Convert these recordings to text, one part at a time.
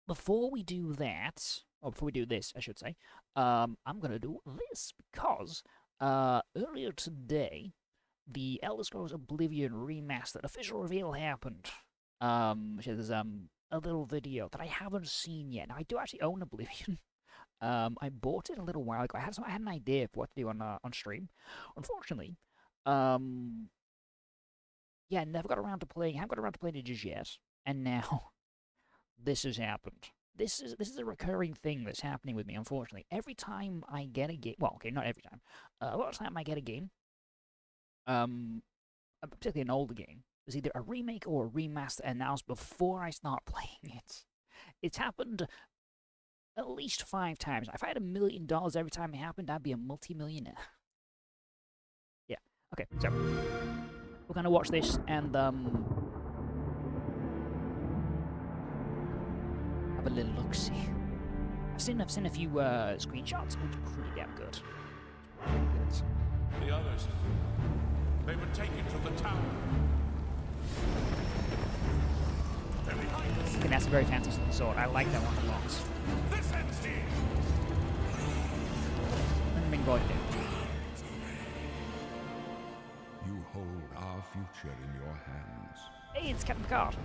before we do that, or before we do this, I should say, I'm gonna do this because earlier today, the Elder Scrolls Oblivion Remastered official reveal happened. Which is a little video that I haven't seen yet. Now I do actually own Oblivion. I bought it a little while ago. I had an idea of what to do on stream. Unfortunately, yeah, never got around to playing. Haven't got around to playing it just yet. And now this has happened. This is a recurring thing that's happening with me. Unfortunately, every time I get a game, well, okay, not every time. A lot of time I get a game, particularly an older game, there's either a remake or a remaster announced before I start playing it. It's happened at least 5 times. If I had $1 million every time it happened, I'd be a multi-millionaire. Yeah. Okay. So we're gonna watch this and have a little look. See. I've seen a few screenshots. It looks pretty damn good. The others, they were taken to the tower. They're behind us. I think that's a very fancy sword. I like that one a lot. This ends here. Let me go ahead. You hold our future in your hands. Hey, it's Captain Picard.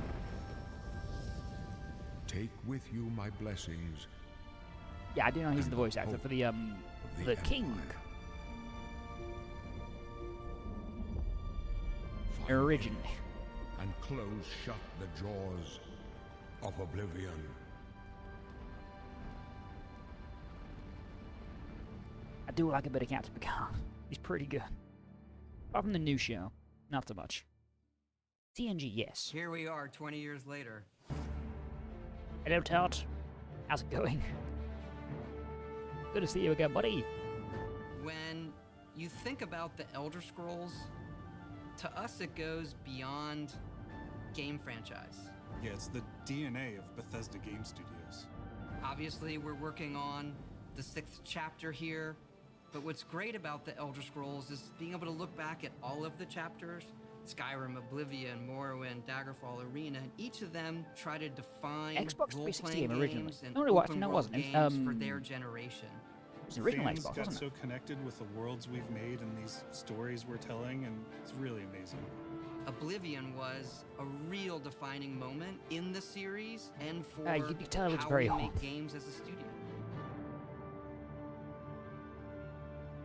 Take with you my blessings. Yeah, I do know he's the voice actor for the king. Originally. And close shut the jaws of oblivion. I do like a bit of Captain Picard. He's pretty good. Apart from the new show, not so much. TNG, yes. Here we are 20 years later. Hello, Todd. How's it going? Good to see you again, buddy. When you think about the Elder Scrolls, to us it goes beyond game franchise. Yeah, it's the DNA of Bethesda Game Studios. Obviously, we're working on the 6th chapter here, but what's great about the Elder Scrolls is being able to look back at all of the chapters, Skyrim, Oblivion, Morrowind, Daggerfall, Arena, and each of them try to define Xbox 360 role-playing game originally. games and No, it wasn't. open No, it world wasn't. games for their generation. It was the original Fans Xbox, got wasn't so it? connected with the worlds we've made and these stories we're telling, and it's really amazing. Oblivion was a real defining moment in the series and for You could tell it looks how very we old. make games as a studio.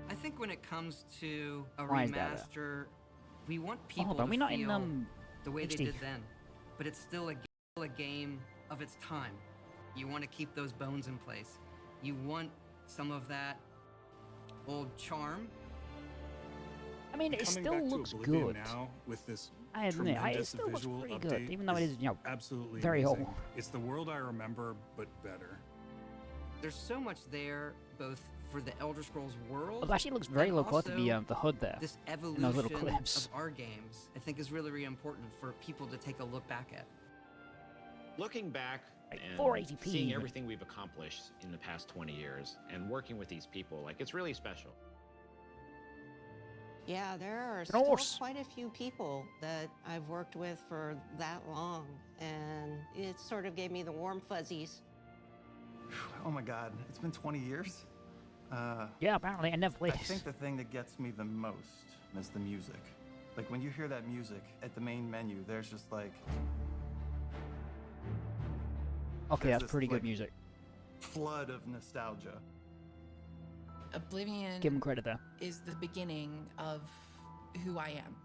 I think when it comes to a Why is that, remaster, we want people Hold on, to we're not feel in the way they HD. did then, but it's still a game of its time. You want to keep those bones in place. You want some of that old charm. I mean, it Coming still back to looks Oblivion good. now with this I admit, it tremendous still looks visual pretty update good, even though it is, absolutely very amazing. old. It's the world I remember, but better. There's so much there, both for the Elder Scrolls world. It actually looks very and low quality, also the hood there. This those evolution little clips. of our games, I think, is really, really important for people to take a look back at. Looking back Like and 480p seeing even. everything we've accomplished in the past 20 years and working with these people, like, it's really special. Yeah, there are An still horse. quite a few people that I've worked with for that long, and it sort of gave me the warm fuzzies. Oh my god, it's been 20 years? Yeah, apparently I never I played think it. the thing that gets me the most is the music. Like when you hear that music at the main menu, there's just like Okay, there's that's this, pretty good like, music. flood of nostalgia. Oblivion Give him credit there. is the beginning of who I am.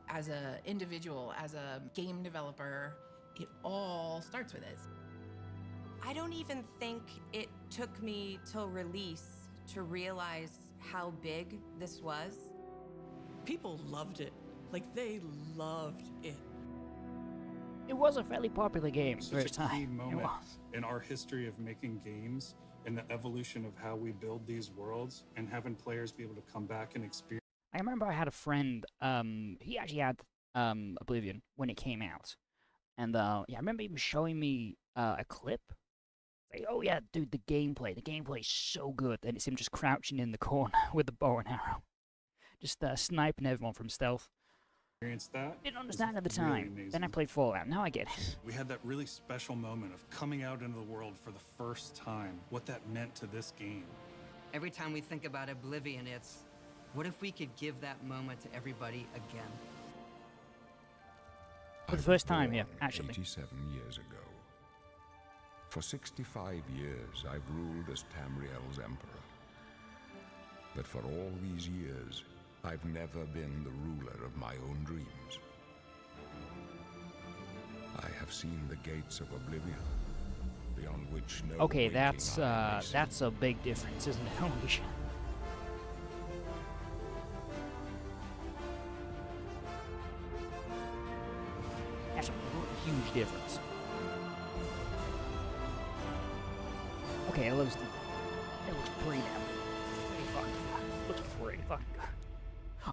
As an individual, as a game developer, it all starts with it. I don't even think it took me till release to realize how big this was. People loved it. Like, they loved it. It was a fairly popular game for Such its a key time. It moment was. in our history of making games and the evolution of how we build these worlds and having players be able to come back and experience. I remember I had a friend, he actually had Oblivion when it came out. And yeah, I remember him showing me a clip. Like, oh yeah, dude, the gameplay is so good. And it's him just crouching in the corner with the bow and arrow. Just sniping everyone from stealth. Experienced that. Didn't was understand at the really time. amazing. Then I played Fallout. Now I get it. We had that really special moment of coming out into the world for the first time, what that meant to this game. Every time we think about Oblivion, it's what if we could give that moment to everybody again? For the first time here, Born actually. 87 years ago. For 65 years, I've ruled as Tamriel's emperor. But for all these years, I've never been the ruler of my own dreams. I have seen the gates of Oblivion, beyond which no Okay, waking that's eye may see. that's a big difference, isn't it? Holy shit. That's a huge difference. Okay, it looks pretty fucking good. Looks pretty fucking good.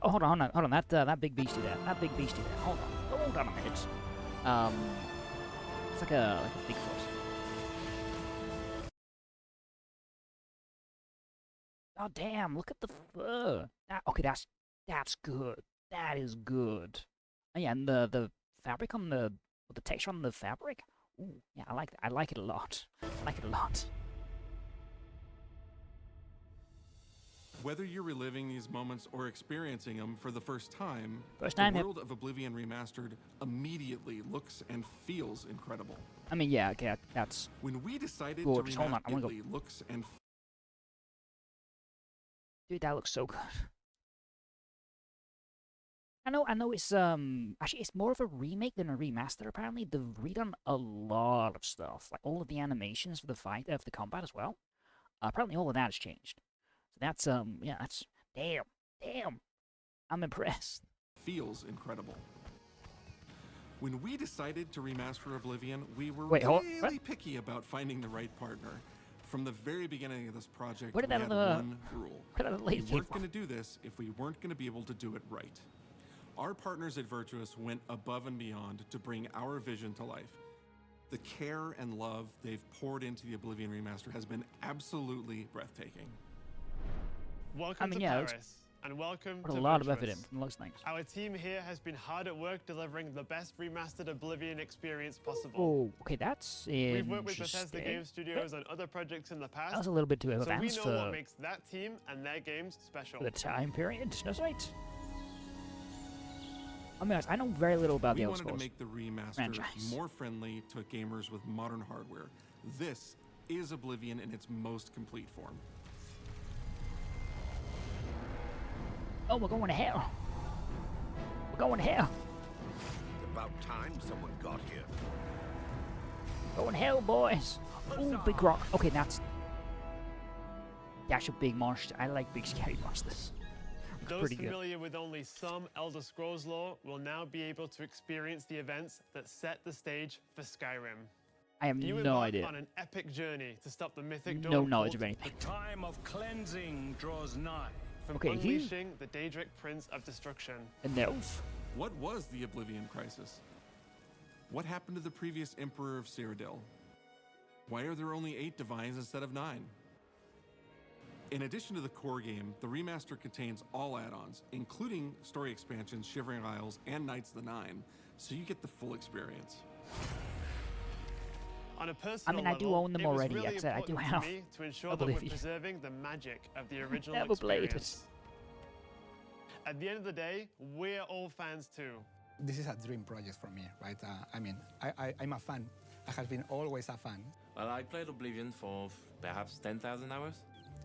Oh, hold on. That big beastie there. Hold on a minute. It's like a Bigfoot. Oh damn! Look at the fur. Okay, that's good. That is good. Oh, yeah, and the fabric on the texture on the fabric. Ooh, yeah, I like that. I like it a lot. Whether you're reliving these moments or experiencing them for the first time, First time, the yep. world of Oblivion Remastered immediately looks and feels incredible. I mean, yeah, okay, that's When we decided gorgeous. to Hold on, I wanna go. immediately looks and Dude, that looks so good. I know it's actually it's more of a remake than a remaster. Apparently, they've redone a lot of stuff, like all of the animations for the fight, for the combat as well. Apparently, all of that has changed. So that's yeah, that's damn. I'm impressed. feels incredible. When we decided to remaster Oblivion, we were really picky about finding the right partner. From the very beginning of this project, we had one rule. We weren't going to do this if we weren't going to be able to do it right. Our partners at Virtuous went above and beyond to bring our vision to life. The care and love they've poured into the Oblivion Remaster has been absolutely breathtaking. Welcome to Paris, and welcome to a lot of Virtuous. effort in from those things. Our team here has been hard at work delivering the best remastered Oblivion experience possible. Oh, okay, that's interesting. We've worked with Bethesda Game Studios on other projects in the past. That was a little bit too so we advanced know what makes that team and their games special. for the time period. That's right. I mean, I know very little about the We Elder wanted to Scrolls make the remaster franchise. more friendly to gamers with modern hardware. This is Oblivion in its most complete form. Oh, we're going to hell. We're going to hell. About time someone got here. Going to hell, boys. Ooh, big rock. Okay, that's a big monster. I like big scary monsters. Those Pretty good. familiar with only some Elder Scrolls lore will now be able to experience the events that set the stage for Skyrim. I have You no embark idea. on an epic journey to stop the mythic No Dawn knowledge cult of anything. The time of cleansing draws nigh. from Okay, he- unleashing the Daedric Prince of Destruction. An elf. What was the Oblivion Crisis? What happened to the previous Emperor of Cyrodiil? Why are there only 8 divines instead of 9? In addition to the core game, the remaster contains all add-ons, including story expansions, Shivering Isles, and Knights of the Nine, so you get the full experience. On a personal I do level, own them it was already. really I said I do important have to me to ensure that we're Oblivion. preserving the magic of the original Never played it. experience. At the end of the day, we're all fans too. This is a dream project for me, right? I'm a fan. I have been always a fan. Well, I played Oblivion for perhaps 10,000 hours.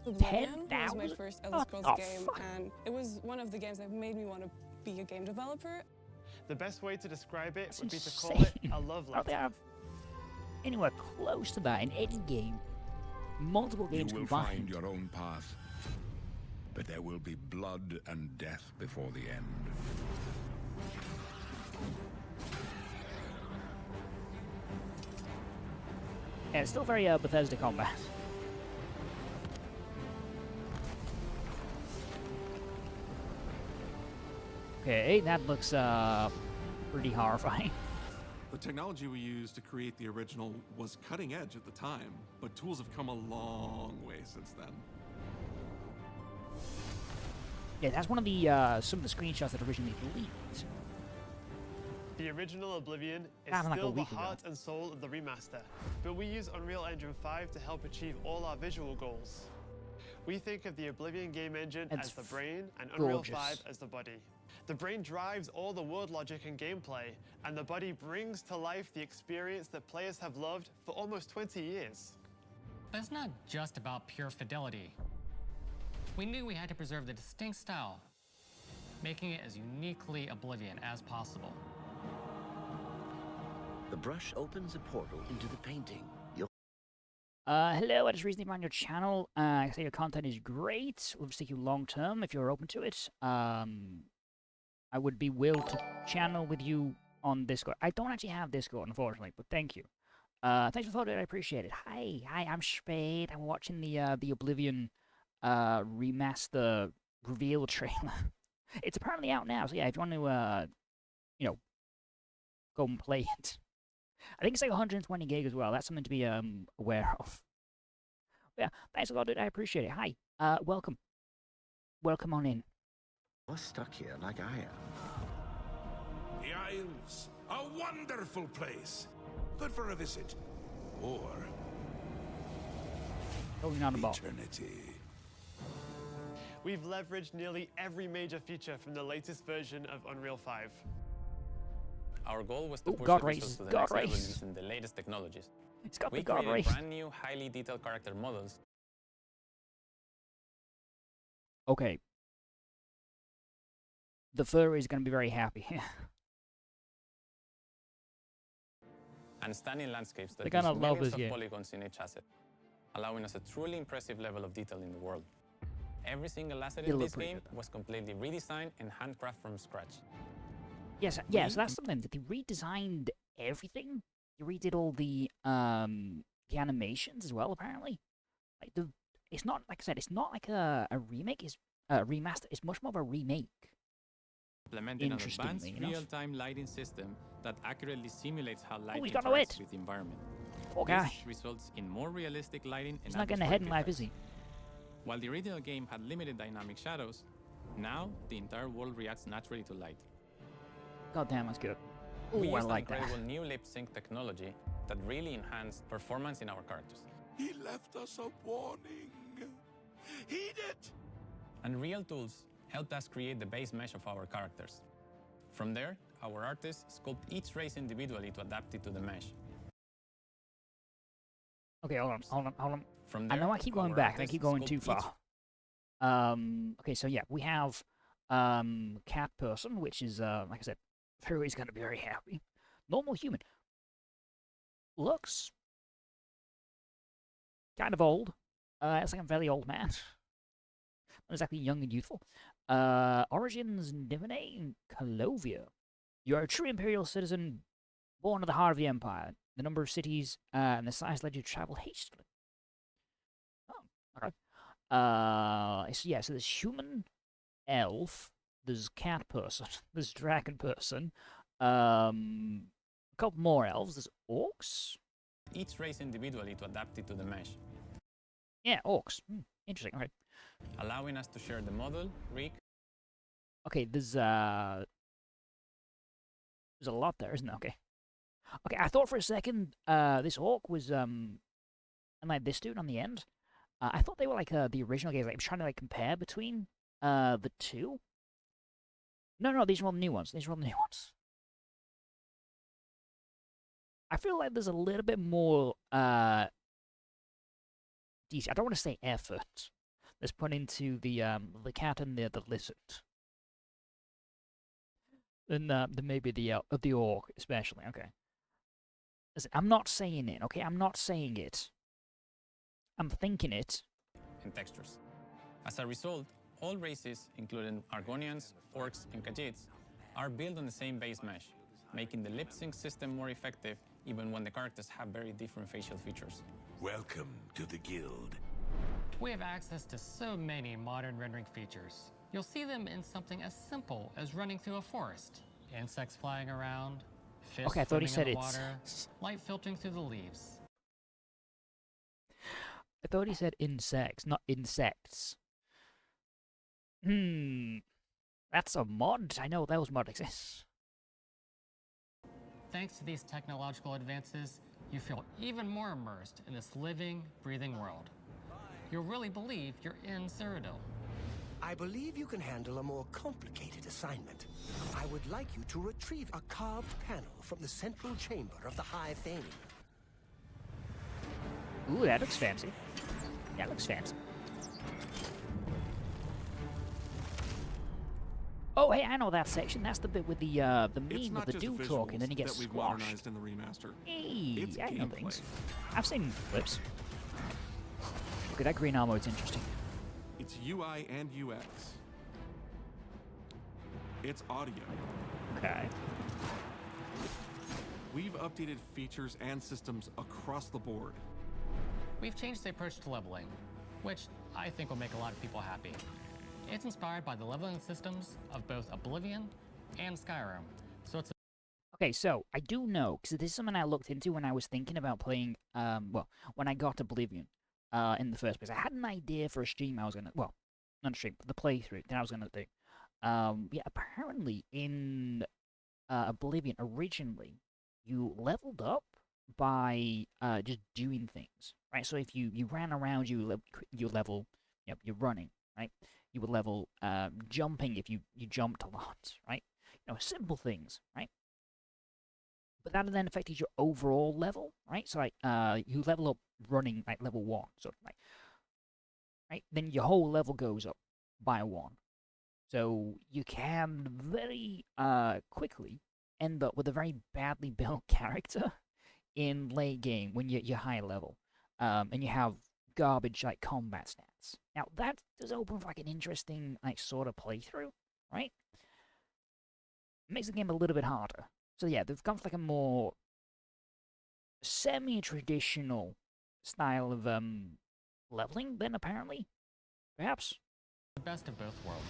Oblivion was my 10,000? first Elder Scrolls Oh, game, fuck. and it was one of the games that made me want to be a game developer. The best way to describe it That's would be to call it insane. a love I don't think I letter. have anywhere close to that in any game. Multiple games You will combined. find your own path, but there will be blood and death before the end. Yeah, it's still very Bethesda combat. Okay, that looks pretty horrifying. The technology we used to create the original was cutting edge at the time, but tools have come a long way since then. Yeah, that's one of the some of the screenshots that originally leaked. The original Oblivion is Happened like a still the week ago. heart and soul of the remaster, but we use Unreal Engine 5 to help achieve all our visual goals. We think of the Oblivion game engine as the brain and Unreal 5 as the body. The brain drives all the world logic and gameplay, and the body brings to life the experience that players have loved for almost 20 years. But it's not just about pure fidelity. We knew we had to preserve the distinct style, making it as uniquely Oblivion as possible. The brush opens a portal into the painting. Hello, I just recently found your channel. I say your content is great. We'll take you long term if you're open to it. I would be willing to channel with you on Discord. I don't actually have Discord, unfortunately, but thank you. Thanks for following, I appreciate it. Hi, I'm Spade. I'm watching the Oblivion remaster reveal trailer. It's apparently out now, so yeah, if you want to, you know, go and play it. I think it's like 120 gig as well. That's something to be aware of. But yeah, thanks a lot, dude. I appreciate it. Hi, welcome. Welcome on in. You're stuck here like I am. The Isles, a wonderful place. Good for a visit. Or going on about eternity. We've leveraged nearly every major feature from the latest version of Unreal 5. Our goal was to push God the race. visuals to the God next level race. using the latest technologies. It's got We the God created race. brand new, highly detailed character models. Okay. The furry is going to be very happy. And stunning landscapes that They're gonna use love millions this of game. polygons in each asset, allowing us a truly impressive level of detail in the world. Every single asset It'll in look this pretty game was completely redesigned and handcrafted from scratch. Yes, yeah, so that's something that they redesigned everything. They redid all the animations as well, apparently. Like it's not, like I said, it's not like a remake, it's a remaster, it's much more of a remake. Implementing an advanced Interestingly enough. real-time lighting system that accurately simulates how light he's got no interacts it. with the environment. Poor This guy. results in more realistic lighting He's and not getting ahead in life, is he? While the original game had limited dynamic shadows, now the entire world reacts naturally to light. God damn, that's good. We Ooh, I used like that. incredible new lip sync technology that really enhanced performance in our characters. He left us a warning. Heed it! And real tools helped us create the base mesh of our characters. From there, our artists sculpt each race individually to adapt it to the mesh. Okay, hold on. From I there, know I keep going our back, I artists keep going too sculpt far. Okay, so yeah, we have cat person, which is like I said, Fairy's gonna be very happy. Normal human. Looks kind of old. It's like a very old man. Not exactly young and youthful. Origins Divine Calovia. You are a true imperial citizen, born at the heart of the empire. The number of cities and the size led you to travel hastily. Oh, okay. So yeah, so there's human, elf, there's cat person, there's dragon person, a couple more elves, there's orcs. each race individually to adapt it to the mesh. Yeah, orcs. Interesting, okay. Allowing us to share the model, rig. Okay, there's a lot there, isn't there? Okay. Okay, I thought for a second this orc was and like this dude on the end. I thought they were like the original games. Like, I'm trying to like compare between the two. No, these are all the new ones. These are all the new ones. I feel like there's a little bit more detail. I don't want to say effort that's put into the cat and the lizard. Than maybe the orc, especially. Okay. Listen, I'm not saying it, okay? I'm not saying it. I'm thinking it. And textures. As a result, all races, including Argonians, Orcs, and Khajiits, are built on the same base mesh, making the lip sync system more effective even when the characters have very different facial features. Welcome to the guild. We have access to so many modern rendering features. You'll see them in something as simple as running through a forest, insects flying around, fish Okay, I thought he swimming in said the it's... water, light filtering through the leaves. I thought he said insects, not insects. That's a mod. I know those mods exist. thanks to these technological advances, you feel even more immersed in this living, breathing world. You'll really believe you're in Cyrodiil. I believe you can handle a more complicated assignment. I would like you to retrieve a carved panel from the central chamber of the High Fane. Ooh, that looks fancy. That looks fancy. Oh, hey, I know that section. That's the bit with the meme of the dude talking, then he gets squashed. In the remaster. Hey, It's I know gameplay. things. I've seen clips. Look at that green armor, it's interesting. It's UI and UX. It's audio. Okay. We've updated features and systems across the board. We've changed the approach to leveling, which I think will make a lot of people happy. It's inspired by the leveling systems of both Oblivion and Skyrim, so it's Okay, so I do know, because this is something I looked into when I was thinking about playing, well, when I got Oblivion in the first place. I had an idea for a stream I was going to, well, not a stream, but the playthrough that I was going to do. Yeah, apparently in Oblivion, originally, you leveled up by just doing things, right? So if you ran around, you level, you're running, right? You would level jumping if you jumped a lot, right? You know, simple things, right? But that then affected your overall level, right? So like you level up running like level 1, so right? Then your whole level goes up by 1. So you can very quickly end up with a very badly built character in late game when you're high level, and you have garbage like combat stats. Now that does open for like an interesting like sort of playthrough, right? It makes the game a little bit harder. So yeah, they've gone for like a more semi-traditional style of leveling then apparently, perhaps. the best of both worlds.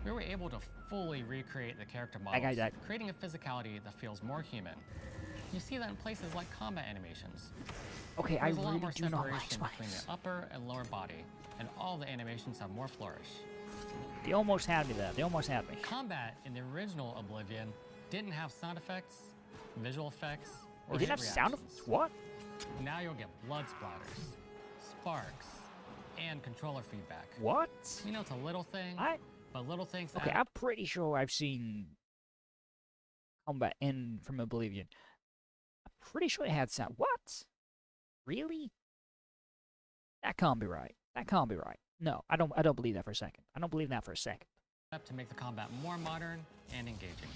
We were able to fully recreate the character models, creating a physicality that feels more human. You see that in places like combat animations. Okay, There's I a lot really more do not like separation between the upper and lower body, and all the animations have more flourish. They almost had me there. They almost had me. Combat in the original Oblivion didn't have sound effects, visual effects, or It didn't have hit sound reactions. effects? What? Now you'll get blood splatters, sparks, and controller feedback. What? You know, it's a little thing, but little things Okay, add I'm pretty sure I've seen combat in from Oblivion. I'm pretty sure it had sound. What? Really? That can't be right. That can't be right. No, I don't believe that for a second. I don't believe that for a second. up to make the combat more modern and engaging.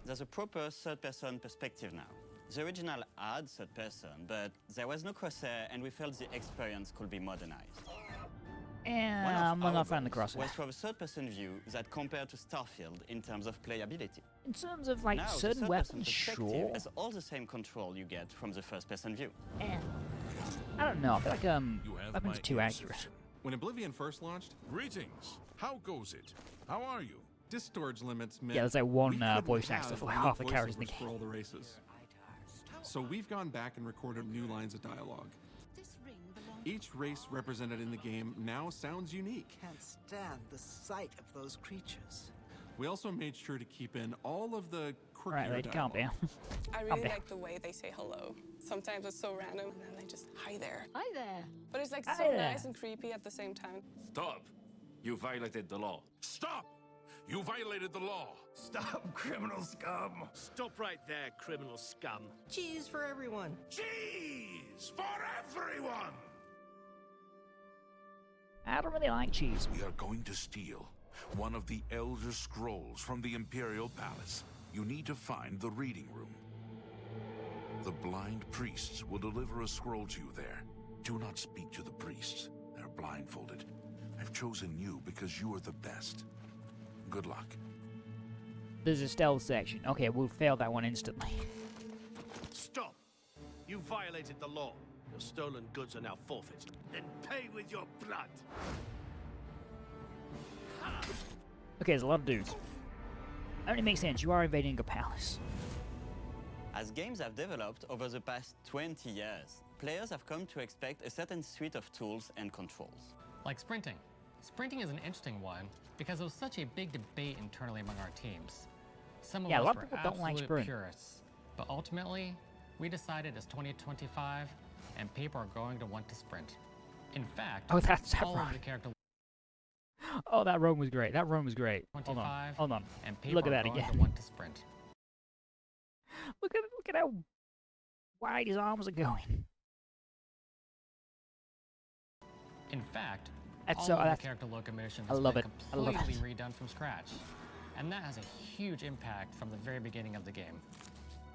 There's a proper third-person perspective now. The original had third-person, but there was no crosshair, and we felt the experience could be modernized. And One I'm of not our finding the goals crosshair. was to have a third-person view that compared to Starfield in terms of playability. In terms of like Now, the certain third-person weapons, perspective sure. has all the same control you get from the first-person view. I don't know. I feel like You have weapons my are too ear, accurate. citizen. When Oblivion first launched, Greetings. How goes it? How are you? disk storage limits meant Yeah, there's like one we couldn't voice actor have for unique half the characters in the voiceovers for game. all the races. So we've gone back and recorded new lines of dialogue. Each race represented in the game now sounds unique. Can't stand the sight of those creatures. We also made sure to keep in all of the quirkier Right, lady, calm dialogue. down. I Calm really down. like the way they say hello. Sometimes it's so random, and then they just, hi there. Hi there. But it's like Hi so there. nice and creepy at the same time. Stop! You violated the law. Stop! You violated the law. Stop, criminal scum! Stop right there, criminal scum. Cheese for everyone. Cheese for everyone! I don't really like cheese. We are going to steal one of the Elder Scrolls from the Imperial Palace. You need to find the reading room. The blind priests will deliver a scroll to you there. Do not speak to the priests. They're blindfolded. I've chosen you because you are the best. Good luck. There's a stealth section. Okay, we'll fail that one instantly. Stop! You violated the law. Your stolen goods are now forfeit. Then pay with your blood. Okay, there's a lot of dudes. That only makes sense. You are invading a palace. As games have developed over the past 20 years, players have come to expect a certain suite of tools and controls. Like sprinting, Sprinting is an interesting one because it was such a big debate internally among our teams. Some of Yeah, a us lot were of people don't like absolute sprint. purists, but ultimately, we decided it's 2025 and people are going to want to sprint. In fact, Oh, that's that all of run. the character Oh, that run was great. That run was great. Hold on. 25 Hold on. and people Look at are that going again. to want to sprint. Look at how wide his arms are going. In fact, That's all so- of the that's- character locomotion I has love been it. I love completely it. redone from scratch. And that has a huge impact from the very beginning of the game.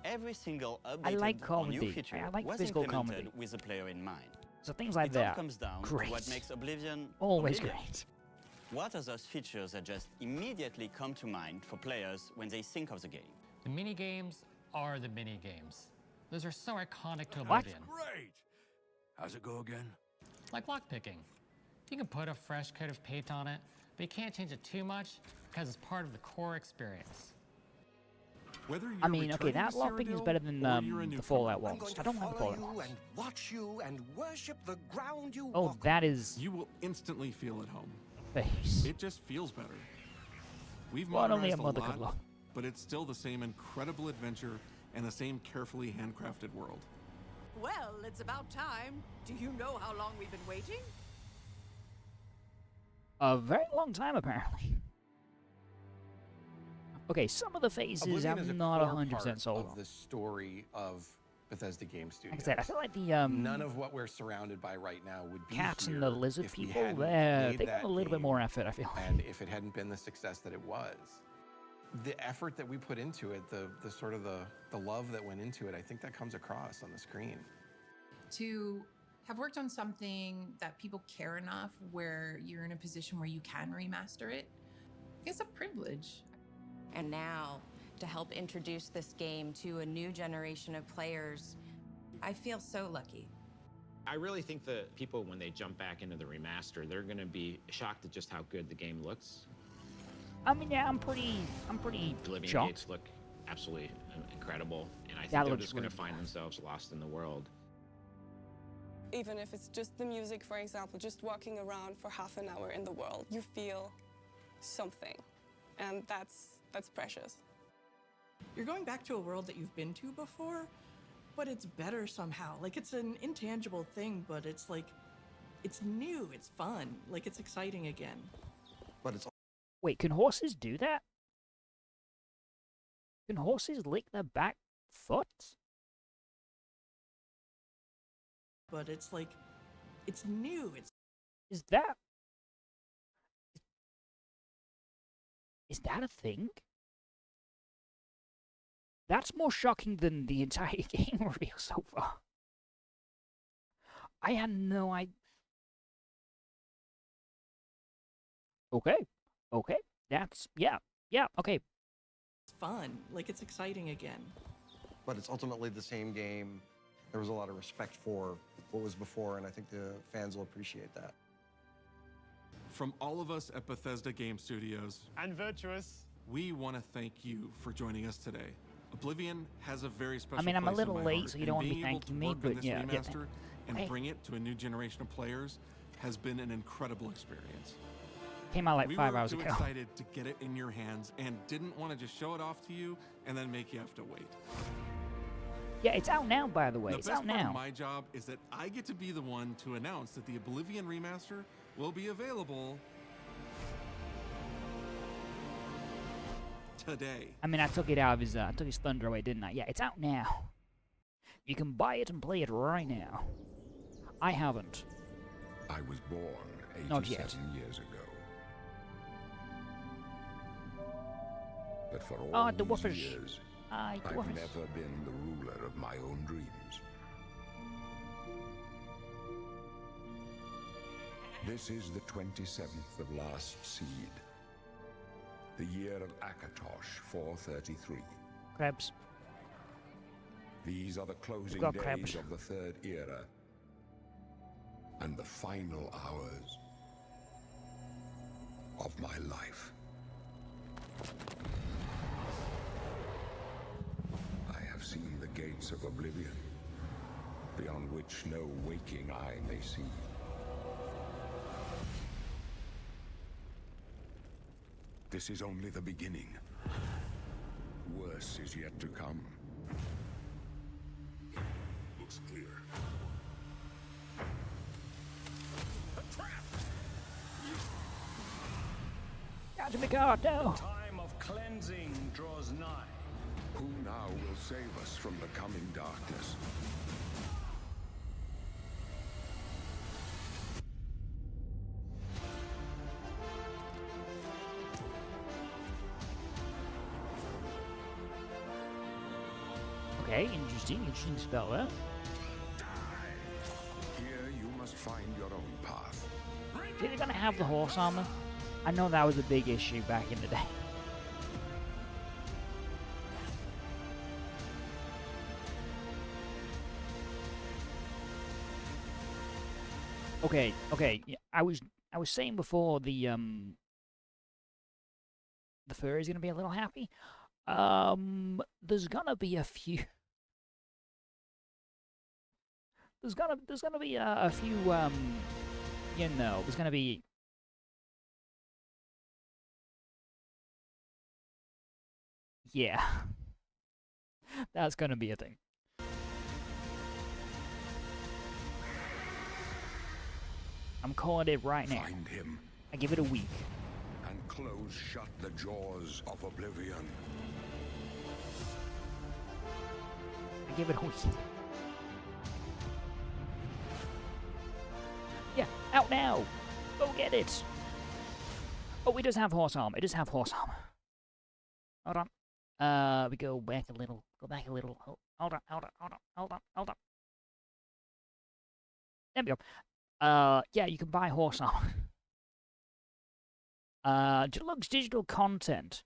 Every single I updated like or new comedy. feature I like was physical implemented comedy. with the player in mind. So things like It all that. comes down Great. to what makes Oblivion Always Oblivion. great. What are those features that just immediately come to mind for players when they think of the game? The mini games are the mini games. Those are so iconic to What? Oblivion. Great! How's it go again? Like lockpicking. You can put a fresh coat of paint on it, but you can't change it too much because it's part of the core experience. Whether you're I mean, okay, returning that to lockpicking is Cyrodiil better than or you're a the newcomer, Fallout I'm ones. going I to don't like the follow Fallout you ones. and watch you and worship the ground you Oh, walk that is you will instantly feel at home. face. It just feels better. We've What only a modernized a mother could lot, love. but it's still the same incredible adventure and the same carefully handcrafted world. Well, it's about time. Do you know how long we've been waiting? A very long time, apparently. Okay, some of the phases Oblivion is a I'm not core 100% part sold of on. the story of Bethesda Game Studios. Like I said, I feel like the none of what we're surrounded by right now would be cats here and the lizard if we people, hadn't they're made taking that a little bit game, more effort, I feel like. and if it hadn't been the success that it was. The effort that we put into it, the sort of the love that went into it, I think that comes across on the screen. To have worked on something that people care enough where you're in a position where you can remaster it, it's a privilege. And now, to help introduce this game to a new generation of players, I feel so lucky. I really think that people, when they jump back into the remaster, they're going to be shocked at just how good the game looks. I mean, yeah, I'm pretty Oblivion shocked. gates look absolutely incredible, and I think That they're looks just going to really find nice. themselves lost in the world. Even if it's just the music, for example, just walking around for half an hour in the world, you feel something, and that's precious. You're going back to a world that you've been to before, but it's better somehow. Like, it's an intangible thing, but it's like, it's new, it's fun, like it's exciting again. But it's Wait, can horses do that? Can horses lick their back foot? But it's like, it's new, it's Is that a thing? That's more shocking than the entire game reveal so far. I had no idea. Okay, that's yeah, okay. fun, like it's exciting again. but it's ultimately the same game. There was a lot of respect for what was before, and I think the fans will appreciate that. From all of us at Bethesda Game Studios and Virtuous, we want to thank you for joining us today. Oblivion has a very special I mean, I'm a place in little my late, heart, so you and don't want to be being able thanking to me, work on but this yeah, remaster and hey. bring it to a new generation of players has been an incredible experience. Came out like we 5 were hours too ago. excited to get it in your hands and didn't want to just show it off to you and then make you have to wait. Yeah, it's out now, by the way. The It's best out part now. of my job is that I get to be the one to announce that the Oblivion Remaster will be available today. I mean, I took it out of his, I took his thunder away, didn't I? Yeah, it's out now. You can buy it and play it right now. I haven't. I was born Not 87 yet. years ago. But for all Ah, these dwarfish. years, Aye, I've dwarfish. never been the ruler of my own dreams. This is the 27th of Last Seed. The year of Akatosh 433. Crabs. These are the closing got days crabs. of the Third Era. And the final hours of my life. I have seen the gates of Oblivion, beyond which no waking eye may see. this is only the beginning. Worse is yet to come. Looks clear. Catch me, God, no! Time of cleansing draws nigh. Who now will save us from the coming darkness? Okay, interesting spell there. Here you must find your own path. See, they're gonna have the horse armor. I know that was a big issue back in the day. Okay. Yeah, I was saying before the fur is gonna be a little happy. There's gonna be a few. There's gonna be a few you know, there's gonna be. Yeah. That's gonna be a thing. I'm calling it right now. Find him. I give it a week. And close shut the jaws of Oblivion. I give it a week. Yeah, out now! Go get it! Oh, it does have horse armor. It does have horse armor. Hold on. We go back a little. Go back a little. Hold on. There we go. Yeah, you can buy horse armor. Deluxe digital content.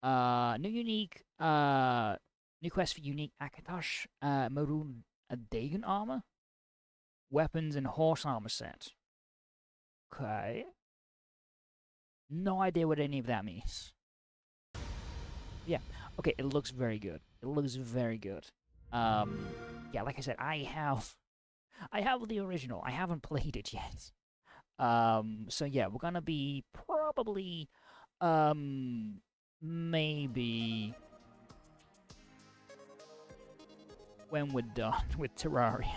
New quest for unique Akatosh, Maroon Dagon armor. Weapons and horse armor set. Okay. No idea what any of that means. Yeah. Okay, it looks very good. It looks very good. Yeah, like I said, I have the original. I haven't played it yet. So yeah, we're gonna be probably, maybe when we're done with Terraria.